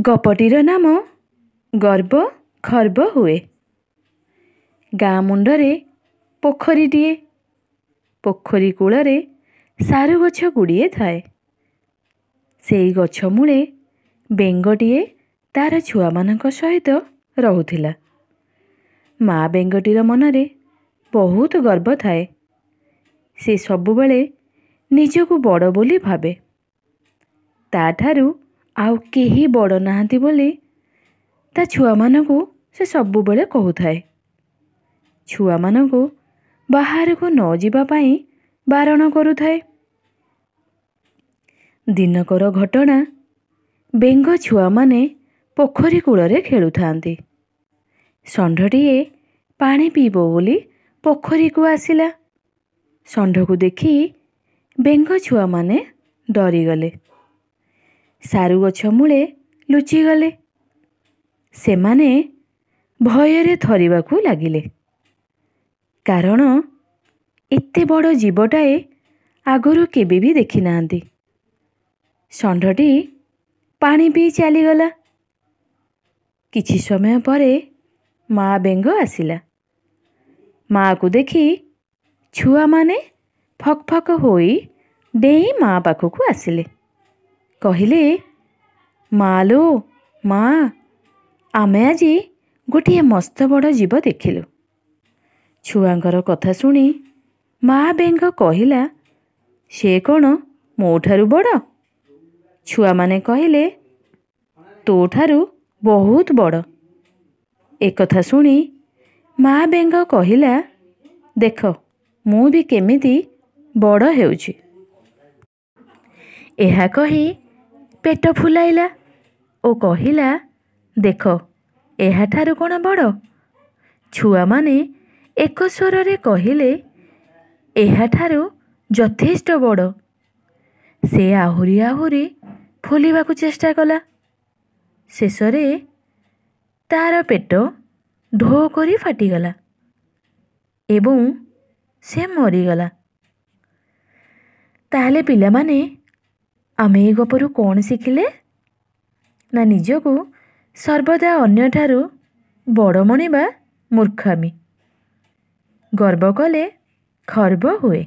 ଗପଟିର ନାମ ଗର୍ବ ଖର୍ବ ହୁଏ। ଗାଁ ମୁଣ୍ଡରେ ପୋଖରୀଟିଏ। ପୋଖରୀ କୂଳରେ ସାରୁ ଗଛ ଗୁଡ଼ିଏ ଥାଏ। ସେଇ ଗଛ ମୂଳେ ବେଙ୍ଗଟିଏ ତାର ଛୁଆମାନଙ୍କ ସହିତ ରହୁଥିଲା। ମା ବେଙ୍ଗଟିର ମନରେ ବହୁତ ଗର୍ବ ଥାଏ। ସେ ସବୁବେଳେ ନିଜକୁ ବଡ଼ ବୋଲି ଭାବେ। ତାଠାରୁ ଆଉ କେହି ବଡ଼ ନାହାନ୍ତି ବୋଲି ତା ଛୁଆମାନଙ୍କୁ ସେ ସବୁବେଳେ କହୁଥାଏ। ଛୁଆମାନଙ୍କୁ ବାହାରକୁ ନ ଯିବା ପାଇଁ ବାରଣ କରୁଥାଏ। ଦିନକର ଘଟଣା, ବେଙ୍ଗ ଛୁଆମାନେ ପୋଖରୀ କୂଳରେ ଖେଳୁଥାନ୍ତି। ଷଣ୍ଢଟିଏ ପାଣି ପିଇବ ବୋଲି ପୋଖରୀକୁ ଆସିଲା। ଷଣ୍ଢକୁ ଦେଖି ବେଙ୍ଗ ଛୁଆମାନେ ଡରିଗଲେ। ସାରୁ ଗଛ ମୂଳେ ଲୁଚିଗଲେ। ସେମାନେ ଭୟରେ ଥରିବାକୁ ଲାଗିଲେ। କାରଣ ଏତେ ବଡ଼ ଜୀବଟାଏ ଆଗରୁ କେବେ ବି ଦେଖିନାହାନ୍ତି। ଷଣ୍ଢଟି ପାଣି ପିଇ ଚାଲିଗଲା। କିଛି ସମୟ ପରେ ମା ବେଙ୍ଗ ଆସିଲା। ମାକୁ ଦେଖି ଛୁଆମାନେ ଫକ୍ ଫକ୍ ହୋଇ ଡେଇଁ ମା ପାଖକୁ ଆସିଲେ। କହିଲେ, "ମା ଲୋ ମା, ଆମେ ଆଜି ଗୋଟିଏ ମସ୍ତ ବଡ଼ ଜୀବ ଦେଖିଲୁ।" ଛୁଆଙ୍କର କଥା ଶୁଣି ମା ବେଙ୍ଗ କହିଲା, "ସେ କ'ଣ ମୋ ଠାରୁ ବଡ଼?" ଛୁଆମାନେ କହିଲେ, "ତୋ ଠାରୁ ବହୁତ ବଡ଼।" ଏକଥା ଶୁଣି ମା ବେଙ୍ଗ କହିଲା, "ଦେଖ, ମୁଁ ବି କେମିତି ବଡ଼ ହେଉଛି।" ଏହା କହି ପେଟ ଫୁଲାଇଲା ଓ କହିଲା, "ଦେଖ, ଏହାଠାରୁ କ'ଣ ବଡ଼?" ଛୁଆମାନେ ଏକ ସ୍ୱରରେ କହିଲେ, "ଏହାଠାରୁ ଯଥେଷ୍ଟ ବଡ଼।" ସେ ଆହୁରି ଆହୁରି ଫୁଲିବାକୁ ଚେଷ୍ଟା କଲା। ଶେଷରେ ତାର ପେଟ ଢୋ କରି ଫାଟିଗଲା ଏବଂ ସେ ମରିଗଲା। ତାହେଲେ ପିଲାମାନେ, ଆମେ ଏ ଗପରୁ କ'ଣ ଶିଖିଲେ? ନା, ନିଜକୁ ସର୍ବଦା ଅନ୍ୟଠାରୁ ବଡ଼ ମଣିବା ମୂର୍ଖାମି। ଗର୍ବ କଲେ ଖର୍ବ ହୁଏ।